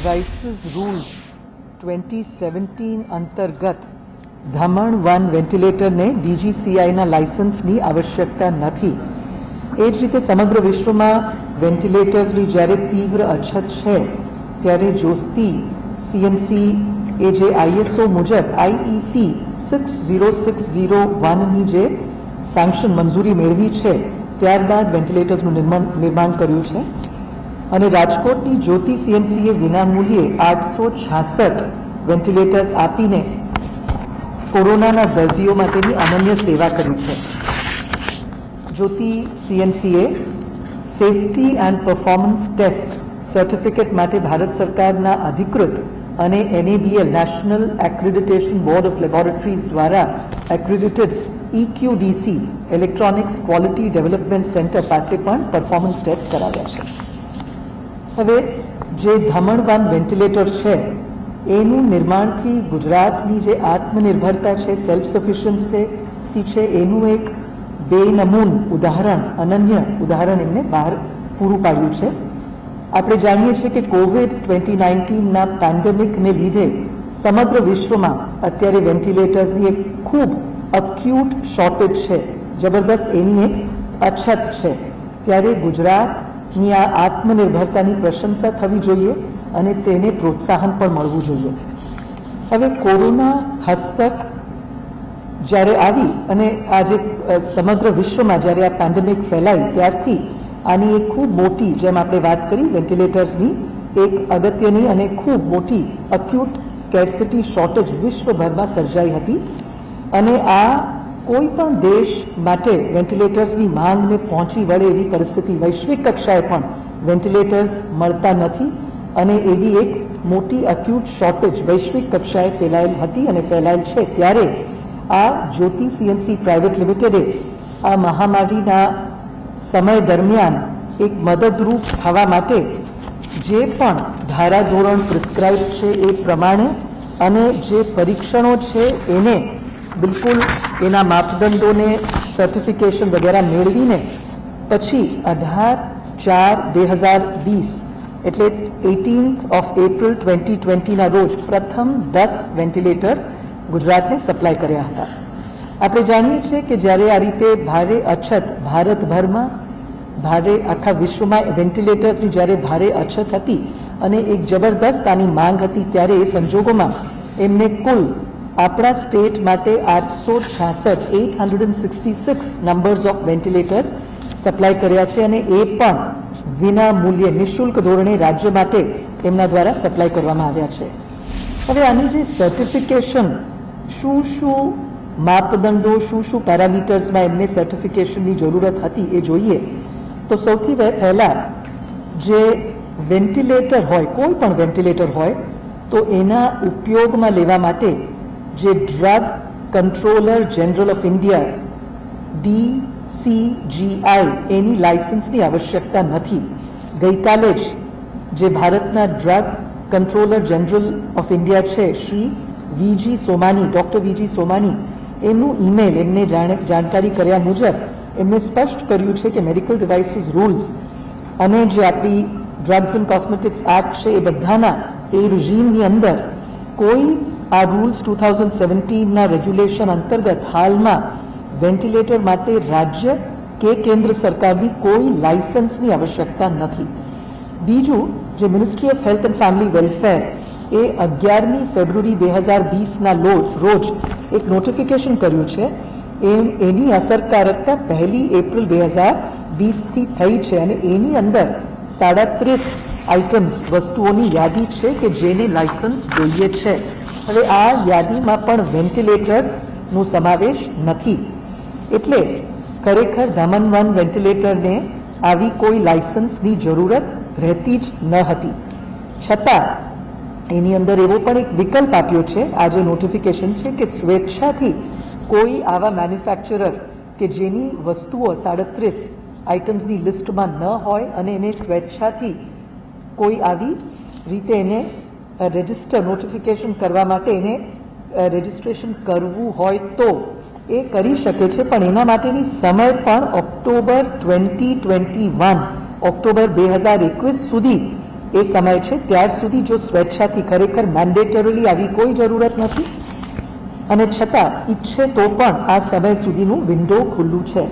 Devices rules 2017 અંતર્ગત ધમણ 1 વેન્ટિલેટરને ડીજીસીઆઈના લાયસન્સની આવશ્યકતા નથી. એ જ રીતે સમગ્ર વિશ્વમાં વેન્ટિલેટર્સની જ્યારે તીવ્ર અછત છે ત્યારે જ્યોતિ સીએનસી એ જે આઈએસઓ મુજબ આઈઈસી 60601ની જે સેન્ક્શન મંજૂરી મેળવી છે ત્યારબાદ વેન્ટિલેટર્સનું નિર્માણ કર્યું છે અને રાજકોટની જ્યોતિ સીએનસીએ વિનામૂલ્યે 866 વેન્ટિલેટર્સ આપીને કોરોનાના દર્દીઓ માટેની અનન્ય સેવા કરી છે. જ્યોતિ સીએનસીએ safety and performance test certificate માટે ભારત સરકારના અધિકૃત અને NABL national accreditation board of laboratories દ્વારા accredited EQDC electronics quality development centre પાસે પણ પરફોર્મન્સ ટેસ્ટ કરાવ્યા છે. હવે જે ધમણ 1 વેન્ટિલેટર છે એનું નિર્માણથી ગુજરાતની જે આત્મનિર્ભરતા છે, સેલ્ફ સફિશિયન્સી છે, એનું એક બેનમૂન ઉદાહરણ, અનન્ય ઉદાહરણ એમને બહાર પૂરું પાડ્યું છે. આપણે જાણીએ છીએ કે COVID-19ના પેન્ડેમિકને લીધે સમગ્ર વિશ્વમાં અત્યારે વેન્ટિલેટર્સની એક ખૂબ અક્યુટ શોર્ટેજ છે, જબરદસ્ત એની એક અછત છે. ત્યારે ગુજરાતની આ આત્મનિર્ભરતાની પ્રશંસા થવી જોઈએ અને તેને પ્રોત્સાહન પણ મળવું જોઈએ. હવે કોરોના હસ્તક જ્યારે આવી અને આજે સમગ્ર વિશ્વમાં જ્યારે આ પેન્ડેમિક ફેલાઈ ત્યારથી આની એક ખૂબ મોટી, જેમ આપણે વાત કરી વેન્ટિલેટર્સની, એક અગત્યની અને ખૂબ મોટી અક્યુટ સ્કેર્સિટી શોર્ટેજ વિશ્વભરમાં સર્જાઈ હતી અને આ કોઈ પણ દેશ માટે વેન્ટિલેટર્સની માંગને પહોંચી વળે એવી પરિસ્થિતિ, વૈશ્વિક કક્ષાએ પણ વેન્ટિલેટર્સ મળતા નથી અને એવી એક મોટી અક્યુટ શોર્ટેજ વૈશ્વિક કક્ષાએ ફેલાયેલ હતી અને ફેલાયેલ છે. ત્યારે આ જ્યોતિ સીએનસી પ્રાઇવેટ લિમિટેડે આ મહામારીના સમય દરમિયાન એક મદદરૂપ થવા માટે જે પણ ધારાધોરણ પ્રિસ્ક્રાઇબ છે એ પ્રમાણે અને જે પરીક્ષણો છે એને બિલકુલ એના માપદંડોને સર્ટિફિકેશન વગેરે મેળવીને પછી 18/4/2020 એટલે 18th of April 2020ના રોજ પ્રથમ 10 વેન્ટિલેટર્સ ગુજરાતને સપ્લાય કર્યા હતા. આપણે જાણીએ છીએ કે જ્યારે આ રીતે ભારે અછત ભારતભરમાં, આખા વિશ્વમાં વેન્ટિલેટર્સની જ્યારે ભારે અછત હતી અને એક જબરદસ્ત આની માંગ હતી, ત્યારે એ સંજોગોમાં એમને કુલ આપણા સ્ટેટ માટે 866 નંબર્સ ઓફ વેન્ટિલેટર્સ સપ્લાય કર્યા છે અને એ પણ વિના મૂલ્યે નિઃશુલ્ક ધોરણે રાજ્ય માટે એમના દ્વારા સપ્લાય કરવામાં આવ્યા છે. હવે આની જે સર્ટિફિકેશન, શું માપદંડો, શું પેરામીટર્સમાં એમને સર્ટિફિકેશનની જરૂરત હતી એ જોઈએ તો સૌથી પહેલાં જે વેન્ટિલેટર હોય, કોઈ પણ વેન્ટિલેટર હોય તો એના ઉપયોગમાં લેવા માટે જે drug controller general of India DCGI એની લાયસન્સની આવશ્યકતા નથી. ગઈકાલે જ જે ભારતના drug controller general of India છે શ્રી ડૉક્ટર વીજી સોમાની, એમનું ઈમેલ એમને જાણકારી કર્યા મુજબ એમને સ્પષ્ટ કર્યું છે કે મેડિકલ ડિવાઇસીસ રૂલ્સ અને જે આપણી ડ્રગ્સ એન્ડ કોસ્મેટિક્સ એક્ટ છે એ બધાના એ રિઝીમની અંદર કોઈ આ રૂલ્સ 2017ના રેગ્યુલેશન અંતર્ગત હાલમાં વેન્ટિલેટર માટે રાજ્ય કે કેન્દ્ર સરકારની કોઈ લાયસન્સની આવશ્યકતા નથી. બીજું, જે ministry of health and family welfare એ 11મી ફેબ્રુઆરી 2020ના રોજ એક નોટિફિકેશન કર્યું છે, એની અસરકારકતા 1 એપ્રિલ 2020થી થઈ છે અને એની અંદર 37 આઇટમ્સ, વસ્તુઓની યાદી છે કે જેને લાયસન્સ જોઈએ છે. હવે આ યાદીમાં પણ વેન્ટિલેટર્સનો સમાવેશ નથી. એટલે ખરેખર ધમણ 1 વેન્ટિલેટરને આવી કોઈ લાયસન્સની જરૂરત રહેતી જ ન હતી. છતાં એની અંદર એવો પણ એક વિકલ્પ આપ્યો છે, આ જે નોટિફિકેશન છે, કે સ્વેચ્છાથી કોઈ આવા મેન્યુફેક્ચરર કે જેની વસ્તુઓ 37 આઇટમ્સની લિસ્ટમાં ન હોય અને એને સ્વેચ્છાથી કોઈ આવી રીતે એને રજિસ્ટર નોટિફિકેશન કરવા માટે એને રજિસ્ટ્રેશન કરવું હોય તો એ કરી શકે છે, પણ એના માટેની સમય પણ ઓક્ટોબર 2021 સુધી એ સમય છે ત્યાર સુધી જો સ્વેચ્છાથી ખરેખર મેન્ડેટરીલી આવી કોઈ જરૂરત નથી અને છતાં ઈચ્છે તો પણ આ સમય સુધીનું વિન્ડો ખુલ્લું છે.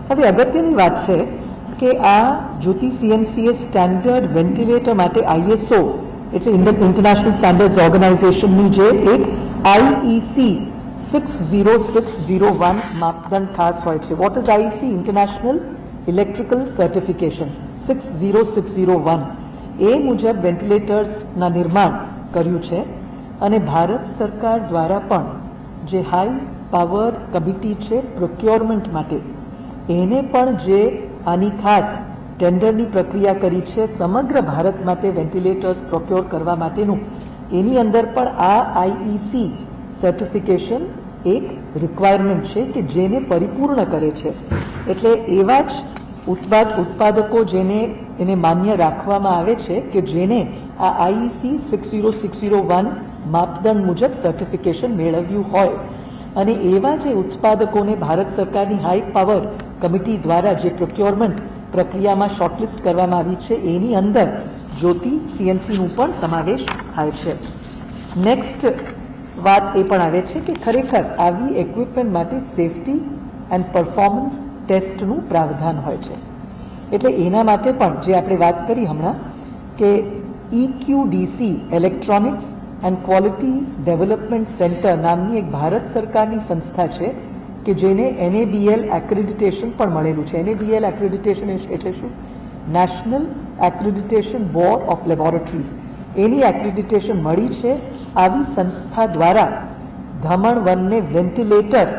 હવે અગત્યની વાત છે કે આ જ્યોતિ સીએનસીએ સ્ટેન્ડર્ડ વેન્ટિલેટર માટે આઈએસઓ એટલે ઇન્ટરનેશનલ સ્ટેન્ડર્ડ્સ ઓર્ગેનાઇઝેશનની જે એક આઈઈસી 60601 માપદંડ ખાસ હોય છે. What is IEC? International electrical certification 60601 એ મુજબ વેન્ટિલેટર્સના નિર્માણ કર્યું છે અને ભારત સરકાર દ્વારા પણ જે હાઈ પાવર કમિટી છે પ્રોક્યોરમેન્ટ માટે એને પણ જે આની ખાસ ટેન્ડરની પ્રક્રિયા કરી છે સમગ્ર ભારત માટે વેન્ટિલેટર્સ પ્રોક્યોર કરવા માટેનું, એની અંદર પણ આ આઈઈસી સર્ટિફિકેશન એક રિક્વાયરમેન્ટ છે કે જેને પરિપૂર્ણ કરે છે. એટલે એવા જ ઉત્પાદકો જેને એને માન્ય રાખવામાં આવે છે કે જેને આ આઈઈસી 60601 માપદંડ મુજબ સર્ટિફિકેશન મેળવ્યું હોય અને એવા જે ઉત્પાદકોને ભારત સરકારની હાઈ પાવર કમિટી દ્વારા જે પ્રોક્યોરમેન્ટ પ્રક્રિયામાં શોર્ટલિસ્ટ કરવામાં આવી છે એની અંદર જ્યોતિ સીએનસીનું પણ સમાવેશ થાય છે. નેક્સ્ટ વાત એ પણ આવે છે કે ખરેખર આવી ઇક્વિપમેન્ટ માટે સેફટી એન્ડ પરફોર્મન્સ ટેસ્ટનું પ્રાવધાન હોય છે. એટલે એના માટે પણ જે આપણે વાત કરી હમણાં કે EQDC electronics and quality development centre નામની એક ભારત સરકારની સંસ્થા છે કે જેને NABL એક્રેડિટેશન પણ મળેલું છે. NABL એક્રેડિટેશન એટલે શું? National accreditation board of laboratories. Any accreditation મળી છે. આવી સંસ્થા દ્વારા ધમણ 1ને વેન્ટિલેટર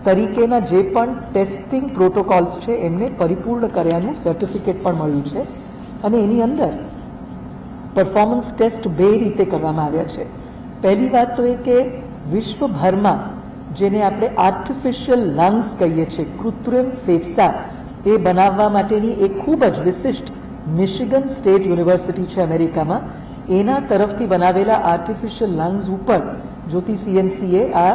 તરીકેના જે પણ ટેસ્ટિંગ પ્રોટોકોલ્સ છે એમને પરિપૂર્ણ કર્યાનું સર્ટિફિકેટ પણ મળ્યું છે અને એની અંદર પરફોર્મન્સ ટેસ્ટ બે રીતે કરવામાં આવ્યા છે. પહેલી વાત તો એ કે વિશ્વભરમાં જેને આપણે આર્ટિફિશિયલ લંગ્સ કહીએ છીએ, કૃત્રિમ ફેફસા, એ બનાવવા માટેની એક ખૂબ જ વિશિષ્ટ મિશિગન સ્ટેટ યુનિવર્સિટી છે અમેરિકામાં, એના તરફથી બનાવેલા આર્ટિફિશિયલ લંગ્સ ઉપર જ્યોતિ સીએનસીએ આ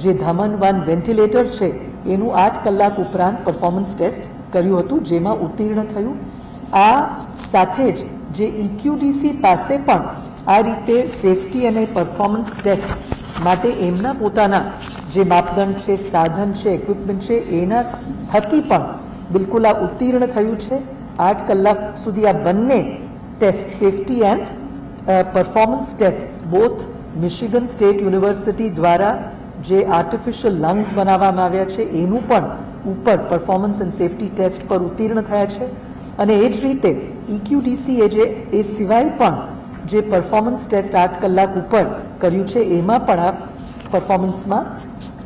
જે ધમન 1 વેન્ટિલેટર છે એનું 8 કલાક ઉપરાંત પરફોર્મન્સ ટેસ્ટ કર્યું હતું જેમાં ઉત્તીર્ણ થયું. આ સાથે જ જે EQDC પાસે પણ આ રીતે સેફટી અને પરફોર્મન્સ ટેસ્ટ માટે એમના પોતાના જે માપદંડ છે, સાધન છે, ઇક્વિપમેન્ટ છે એના થકી પણ બિલકુલ આ ઉત્તીર્ણ થયું છે. 8 કલાક સુધી આ બંને test safety and performance test both Michigan state university દ્વારા જે આર્ટિફિશિયલ લંગ્સ બનાવવામાં આવ્યા છે એનું પણ ઉપર પરફોર્મન્સ એન્ડ સેફટી ટેસ્ટ પર ઉત્તીર્ણ થયા છે અને એ જ રીતે EQDC એ સિવાય પણ જે પરફોર્મન્સ ટેસ્ટ 8 કલાક ઉપર કર્યું છે એમાં પણ આ પરફોર્મન્સમાં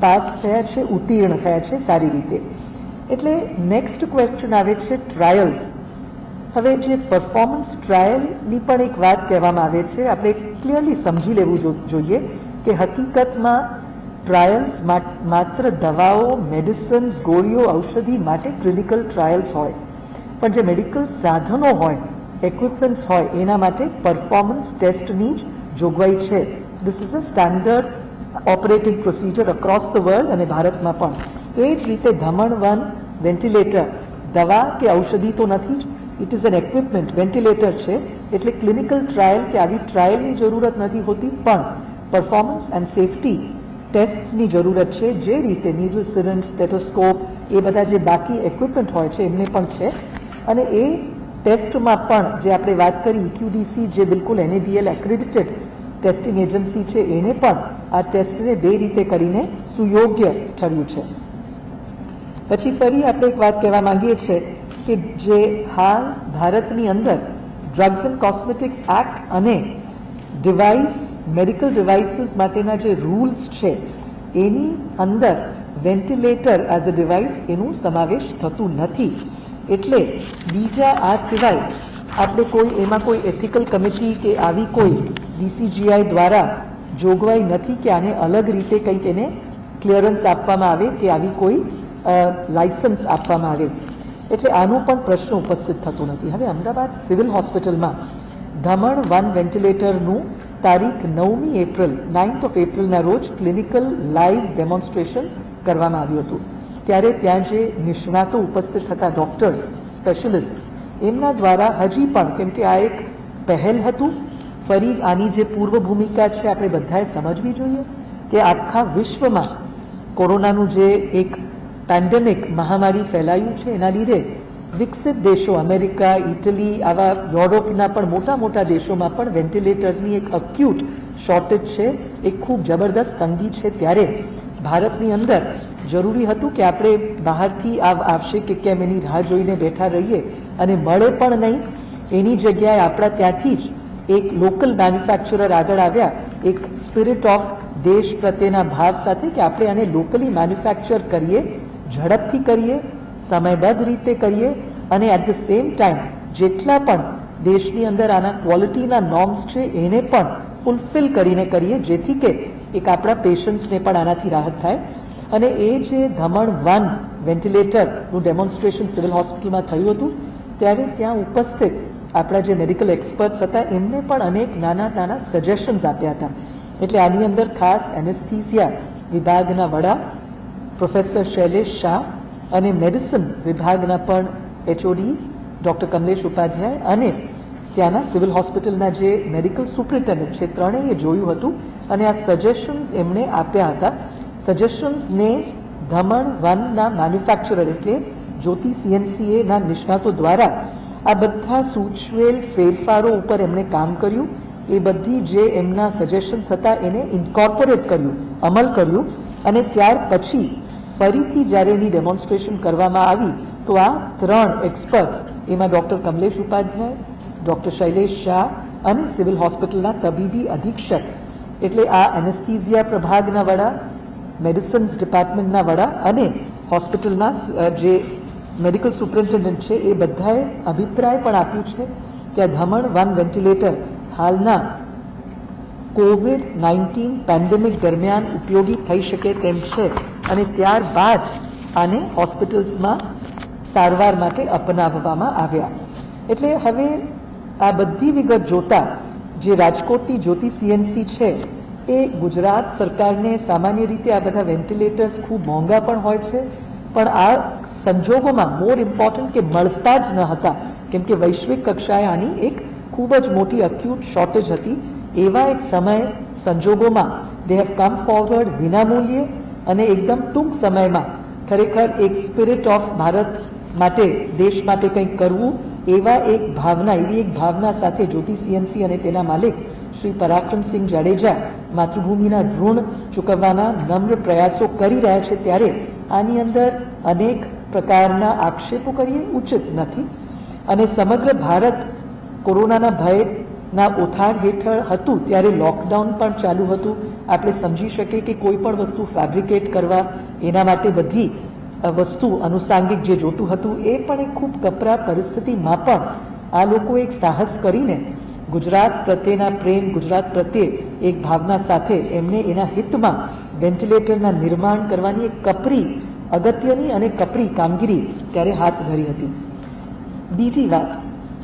પાસ થયા છે, ઉત્તીર્ણ થયા છે સારી રીતે. એટલે નેક્સ્ટ ક્વેશ્ચન આવે છે ટ્રાયલ્સ. હવે જે પરફોર્મન્સ ટ્રાયલની પણ એક વાત કહેવામાં આવે છે, આપણે ક્લિયરલી સમજી લેવું જોઈએ કે હકીકતમાં ટ્રાયલ્સ માત્ર દવાઓ, મેડિસિન્સ, ગોળીઓ, ઔષધિ માટે ક્લિનિકલ ટ્રાયલ્સ હોય, પણ જે મેડિકલ સાધનો હોય, ઇક્વિપમેન્ટ્સ હોય એના માટે પરફોર્મન્સ ટેસ્ટની જ જોગવાઈ છે. This is a standard operating procedure across the world અને ભારતમાં પણ. તો એ જ રીતે ધમણ 1 વેન્ટિલેટર દવા કે ઔષધિ તો નથી જ, it is an equipment, ventilator છે એટલે ક્લિનિકલ ટ્રાયલ કે આવી ટ્રાયલની જરૂરત નથી હોતી, પણ પરફોર્મન્સ એન્ડ સેફટી ટેસ્ટની જરૂરત છે. જે રીતે નીડલ, સિરિન્જ, સ્ટેથોસ્કોપ એ બધા જે બાકી ઇક્વિપમેન્ટ હોય છે એમને પણ છે અને એ ટેસ્ટમાં પણ જે આપણે વાત કરી EQDC જે બિલકુલ NABL એક્રેડિટેડ ટેસ્ટિંગ એજન્સી છે એને પણ આ ટેસ્ટને બે રીતે કરીને સુયોગ્ય ઠર્યું છે. પછી ફરી આપણે એક વાત કહેવા માંગીએ છીએ કે જે હાલ ભારતની અંદર ડ્રગ્સ એન્ડ કોસ્મેટિક્સ એક્ટ અને ડિવાઇસ, મેડિકલ ડિવાઇસીસ માટેના જે રૂલ્સ છે એની અંદર વેન્ટિલેટર એઝ અ ડિવાઇસ એનું સમાવેશ થતું નથી. એટલે બીજા આ સિવાય આપણે કોઈ એમાં કોઈ એથિકલ કમિટી કે આવી કોઈ DCGI દ્વારા જોગવાઈ નથી કે આને અલગ રીતે કંઈક એને ક્લિયરન્સ આપવામાં આવે કે આવી કોઈ લાયસન્સ આપવામાં આવે. એટલે આનો પણ પ્રશ્ન ઉપસ્થિત થતો નથી. હવે અમદાવાદ સિવિલ હોસ્પિટલમાં ધમણ 1 વેન્ટિલેટરનું તારીખ 9મી એપ્રિલ 9th of એપ્રિલના રોજ ક્લિનિકલ લાઈવ ડેમોન્સ્ટ્રેશન કરવામાં આવ્યું હતું. ત્યારે ત્યાં જે નિષ્ણાતો ઉપસ્થિત હતા, ડોક્ટર્સ, સ્પેશિયલિસ્ટ, એમના દ્વારા હજી પણ, કેમ કે આ એક પહેલ હતું. ફરી આની જે પૂર્વ ભૂમિકા છે આપણે બધાએ સમજવી જોઈએ કે આખા વિશ્વમાં કોરોનાનું જે એક પેન્ડેમિક મહામારી ફેલાયું છે એના લીધે વિકસિત દેશો અમેરિકા, ઇટલી, આવા યુરોપના પણ મોટા મોટા દેશોમાં પણ વેન્ટિલેટર્સની એક અક્યુટ શોર્ટેજ છે, એક ખૂબ જબરદસ્ત તંગી છે. ત્યારે ભારતની અંદર જરૂરી હતું કે આપણે બહારથી આવશે કે કેમ એની રાહ જોઈને બેઠા રહીએ અને મળે પણ નહીં. એની જગ્યાએ આપણા ત્યાંથી જ એક લોકલ મેન્યુફેક્ચરર આગળ આવ્યા, એક સ્પિરિટ ઓફ દેશ પ્રત્યેના ભાવ સાથે કે આપણે આને લોકલી મેન્યુફેક્ચર કરીએ, ઝડપથી કરીએ, સમયબદ્ધ રીતે કરીએ અને એટ ધ સેમ ટાઈમ જેટલા પણ દેશની અંદર આના ક્વોલિટીના નોર્મ્સ છે એને પણ ફૂલફિલ કરીને કરીએ, જેથી કે એક આપણા પેશન્ટ્સને પણ આનાથી રાહત થાય. અને એ જે ધમણ 1 વેન્ટિલેટરનું ડેમોન્સ્ટ્રેશન સિવિલ હોસ્પિટલમાં થયું હતું ત્યારે ત્યાં ઉપસ્થિત આપણા જે મેડિકલ એક્સપર્ટ્સ હતા એમને પણ અનેક નાના નાના સજેશન્સ આપ્યા હતા. એટલે આની અંદર ખાસ એનેસ્થીસિયા વિભાગના વડા પ્રોફેસર શૈલેષ શાહ અને મેડિસિન વિભાગના પણ એચઓડી ડૉક્ટર કમલેશ ઉપાધ્યાય અને ત્યાંના સિવિલ હોસ્પિટલના જે મેડિકલ સુપ્રિન્ટેન્ડન્ટ છે ત્રણેય જોયું હતું અને આ સજેશન્સ એમણે આપ્યા હતા. સજેશન્સને ધમણ 1ના મેન્યુફેક્ચરર એટલે જ્યોતિ સીએનસીએના નિષ્ણાતો દ્વારા આ બધા સૂચવેલ ફેરફારો ઉપર એમણે કામ કર્યું. એ બધી જે એમના સજેશન્સ હતા એને ઇન્કોર્પોરેટ કર્યું, અમલ કર્યું અને ત્યાર પછી ફરીથી જ્યારે એની ડેમોન્સ્ટ્રેશન કરવામાં આવી તો આ ત્રણ એક્સપર્ટ્સ, એમાં ડૉક્ટર કમલેશ ઉપાધ્યાય, ડૉક્ટર શૈલેષ શાહ અને સિવિલ હોસ્પિટલના તબીબી અધિક્ષક એટલે આ એનેસ્થીઝિયા પ્રભાગના વડા, મેડિસિન્સ ડિપાર્ટમેન્ટના વડા અને હોસ્પિટલના જે મેડિકલ સુપ્રિન્ટેન્ડન્ટ છે એ બધાએ અભિપ્રાય પણ આપ્યું છે કે આ ધમણ 1 વેન્ટિલેટર હાલના કોવિડ-19 પેન્ડેમિક દરમિયાન ઉપયોગી થઈ શકે તેમ છે અને ત્યારબાદ આને હોસ્પિટલ્સમાં સારવાર માટે અપનાવવામાં આવ્યા. એટલે હવે આ બધી વિગત જોતા જે રાજકોટની જ્યોતિ સીએનસી છે એ ગુજરાત સરકારને સામાન્ય રીતે આ બધા વેન્ટિલેટર્સ ખૂબ મોંઘા પણ હોય છે, પણ આ સંજોગોમાં મોર ઇમ્પોર્ટન્ટ કે મળતા જ ન હતા કેમ કે વૈશ્વિક કક્ષાએ આની એક ખૂબ જ મોટી અક્યુટ શોર્ટેજ હતી. એવા એક સમય સંજોગોમાં દે હેવ કમ ફોરવર્ડ વિનામૂલ્યે અને એકદમ ટૂંક સમયમાં ખરેખર એક સ્પિરિટ ઓફ ભારત માટે, દેશ માટે કંઈક કરવું એવા એક ભાવના, એવી એક ભાવના સાથે જ્યોતિ સીએનસી અને તેના માલિક શ્રી પરાક્રમસિંહ જાડેજા માતૃભૂમિના ઋણ ચૂકવવાના નમ્ર પ્રયાસો કરી રહ્યા છે. ત્યારે આની અંદર અનેક પ્રકારના આક્ષેપો કરીએ ઉચિત નથી અને સમગ્ર ભારત કોરોનાના ભયના ઓથાર હેઠળ હતું ત્યારે લોકડાઉન પણ ચાલુ હતું. આપણે સમજી શકીએ કે કોઈ પણ વસ્તુ ફેબ્રિકેટ કરવા એના માટે બધી વસ્તુ અનુસાંગિક જે જોતું હતું એ પણ એક ખૂબ કપરા પરિસ્થિતિમાં પણ આ લોકો એક સાહસ કરીને ગુજરાત પ્રત્યેના પ્રેમ, ગુજરાત પ્રત્યે એક ભાવના સાથે એમને એના હિતમાં વેન્ટિલેટરના નિર્માણ કરવાની એક કપરી, અગત્યની અને કપરી કામગીરી ત્યારે હાથ ધરી હતી. બીજી વાત,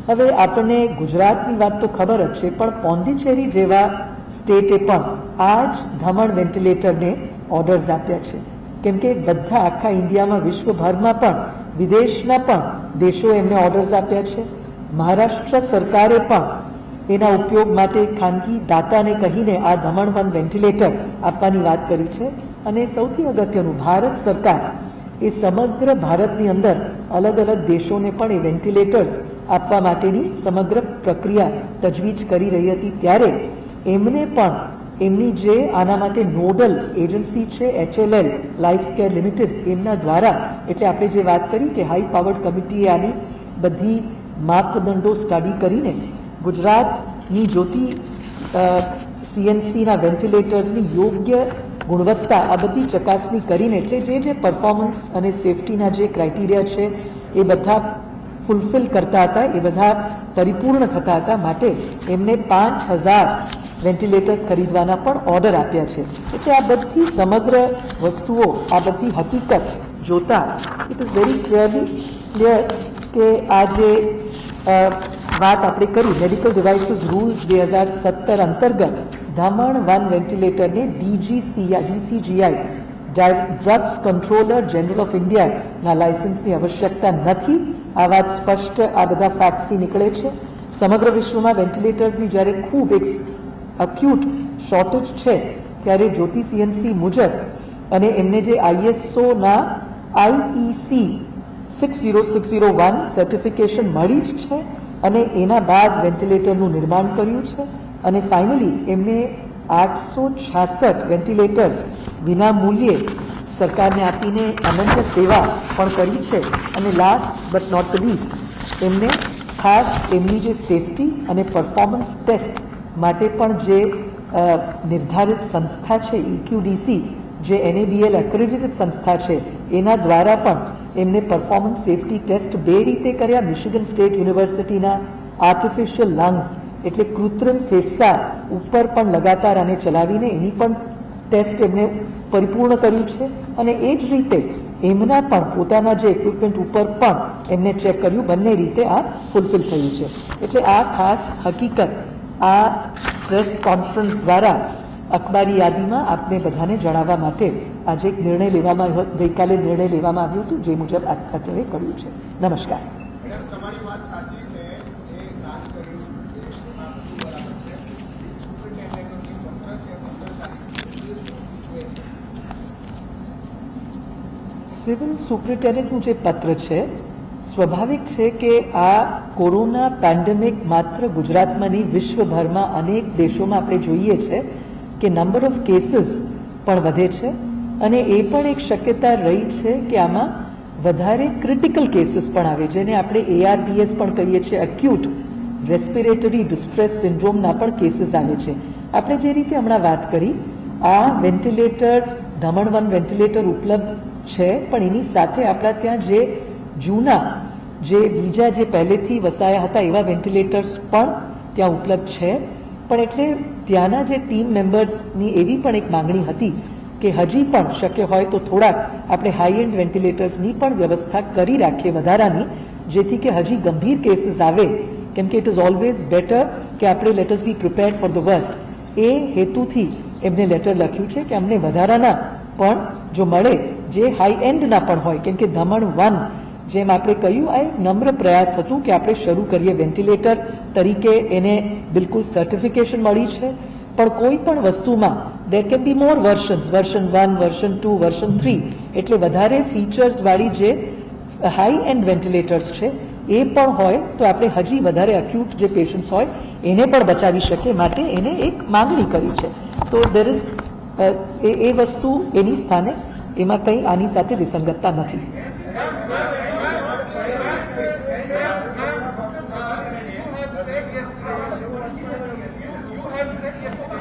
હવે આપણને ગુજરાતની વાત તો ખબર જ છે પણ પોંડિચેરી જેવા સ્ટેટે પણ આ જ ધમણ વેન્ટિલેટરને ઓર્ડર્સ આપ્યા છે કેમ કે બધા આખા ઇન્ડિયામાં, વિશ્વભરમાં પણ, વિદેશના પણ દેશો એમને ઓર્ડર્સ આપ્યા છે. મહારાષ્ટ્ર સરકારે પણ એના ઉપયોગ માટે ખાનગી દાતાને કહીને આ ધમણ 1 વેન્ટિલેટર આપવાની વાત કરી છે. અને સૌથી અગત્યનું, ભારત સરકાર એ સમગ્ર ભારતની અંદર અલગ અલગ દેશોને પણ એ વેન્ટિલેટર્સ આપવા માટેની સમગ્ર પ્રક્રિયા તજવીજ કરી રહી હતી. ત્યારે એમને પણ એમની જે આના માટે નોડલ એજન્સી છે HLL લાઈફ કેર લિમિટેડ, એમના દ્વારા, એટલે આપણે જે વાત કરી કે હાઈ પાવર્ડ કમિટીએ આની બધી માપદંડો સ્ટડી કરીને ગુજરાતની જ્યોતિ સીએનસીના વેન્ટિલેટર્સની યોગ્ય ગુણવત્તા આ બધી ચકાસણી કરીને, એટલે જે પરફોર્મન્સ અને સેફટીના જે ક્રાઇટેરિયા છે એ બધા ફૂલફિલ કરતા હતા, એ બધા પરિપૂર્ણ થતા હતા. માટે એમને 5000 વેન્ટિલેટર્સ ખરીદવાના પણ ઓર્ડર આપ્યા છે. એટલે આ બધી સમગ્ર વસ્તુઓ, આ બધી હકીકત જોતા ઇટ ઇઝ વેરી ક્લિયર કે આ જે વાત આપણે કરી મેડિકલ ડિવાઇસીસ રૂલ્સ 2017 અંતર્ગત ધમણ 1 વેન્ટિલેટરને DCGI drugs controller general of ઇન્ડિયાના લાયસન્સની આવશ્યકતા નથી. આ વાત સ્પષ્ટ આ બધા ફેક્ટ્સથી નીકળે છે. સમગ્ર વિશ્વમાં વેન્ટિલેટર્સની જ્યારે ખૂબ એક અક્યુટ શોર્ટેજ છે ત્યારે જ્યોતિ સીએનસી મુજબ અને એમને જે ISOના IEC 60601 સર્ટિફિકેશન મળી જ છે અને એના બાદ વેન્ટિલેટરનું નિર્માણ કર્યું છે અને ફાઇનલી એમને 866 વેન્ટિલેટર્સ વિના મૂલ્યે સરકારને આપીને અનન્ય સેવા પણ કરી છે અને last but not the least એમને ખાસ એમની જે સેફટી અને પરફોર્મન્સ ટેસ્ટ માટે પણ જે નિર્ધારિત સંસ્થા છે EQDC જે NABL એક્રેડિટેડ સંસ્થા છે એના દ્વારા પણ એમને પરફોર્મન્સ સેફટી ટેસ્ટ બે રીતે કર્યા. મિશિગન સ્ટેટ યુનિવર્સિટીના આર્ટિફિશિયલ લંગ્સ એટલે કૃત્રિમ ફેફસા ઉપર પણ લગાતાર આને ચલાવીને એની પણ ટેસ્ટ એમને પરિપૂર્ણ કર્યું છે અને એ જ રીતે એમના પણ પોતાના જે ઇક્વિપમેન્ટ ઉપર પણ એમને ચેક કર્યું. બંને રીતે આ ફૂલફિલ થયું છે. એટલે આ ખાસ હકીકત આ પ્રેસ કોન્ફરન્સ દ્વારા અખબારી યાદીમાં આપને બધાને જણાવવા માટે આજે એક નિર્ણય લેવામાં ગઈકાલે નિર્ણય લેવામાં આવ્યું હતું જે મુજબ અત્યારે કર્યું છે. નમસ્કાર. સિવિલ સુપ્રિન્ટેન્ડન્ટનું જે પત્ર છે સ્વાભાવિક છે કે આ કોરોના પેન્ડેમિક માત્ર ગુજરાતમાં નહીં વિશ્વભરમાં અનેક દેશોમાં આપણે જોઈએ છે કે નંબર ઓફ કેસીસ પણ વધે છે અને એ પણ એક શક્યતા રહી છે કે આમાં વધારે ક્રિટિકલ કેસીસ પણ આવે જેને આપણે ARDS પણ કહીએ છીએ, એક્યુટ રેસ્પિરેટરી ડિસ્ટ્રેસ સિન્ડ્રોમના પણ કેસીસ આવે છે. આપણે જે રીતે હમણાં વાત કરી આ વેન્ટિલેટર ધમણ 1 વેન્ટિલેટર ઉપલબ્ધ છે પણ એની સાથે આપણા ત્યાં જે જૂના જે બીજા જે પહેલેથી વસાયા હતા એવા વેન્ટિલેટર્સ પણ ત્યાં ઉપલબ્ધ છે. પણ એટલે ત્યાંના જે ટીમ મેમ્બર્સની એવી પણ એક માંગણી હતી કે હજી પણ શક્ય હોય તો થોડાક આપણે હાઈ એન્ડ વેન્ટિલેટર્સની પણ વ્યવસ્થા કરી રાખીએ વધારાની, જેથી કે હજી ગંભીર કેસીસ આવે કેમ કે ઇટ ઇઝ ઓલવેઝ બેટર કે આપણે let us be prepared for the worst. એ હેતુથી એમને લેટર લખ્યું છે કે અમને વધારાના પણ જો મળે જે હાઈ એન્ડના પણ હોય કેમ કે ધમણ 1 જેમ આપણે કહ્યું આ એક નમ્ર પ્રયાસ હતું કે આપણે શરૂ કરીએ વેન્ટિલેટર તરીકે એને બિલકુલ સર્ટિફિકેશન મળી છે પણ કોઈ પણ વસ્તુમાં there can be more versions, version 1, version 2, version 3 એટલે વધારે ફીચર્સવાળી જે હાઈ એન્ડ વેન્ટિલેટર્સ છે એ પણ હોય તો આપણે હજી વધારે અક્યુટ જે પેશન્ટ્સ હોય એને પણ બચાવી શકીએ માટે એને એક માંગણી કરી છે. તો દેર ઇઝ એ વસ્તુ એની સ્થાને એમાં કંઈ આની સાથે વિસંગતતા નથી.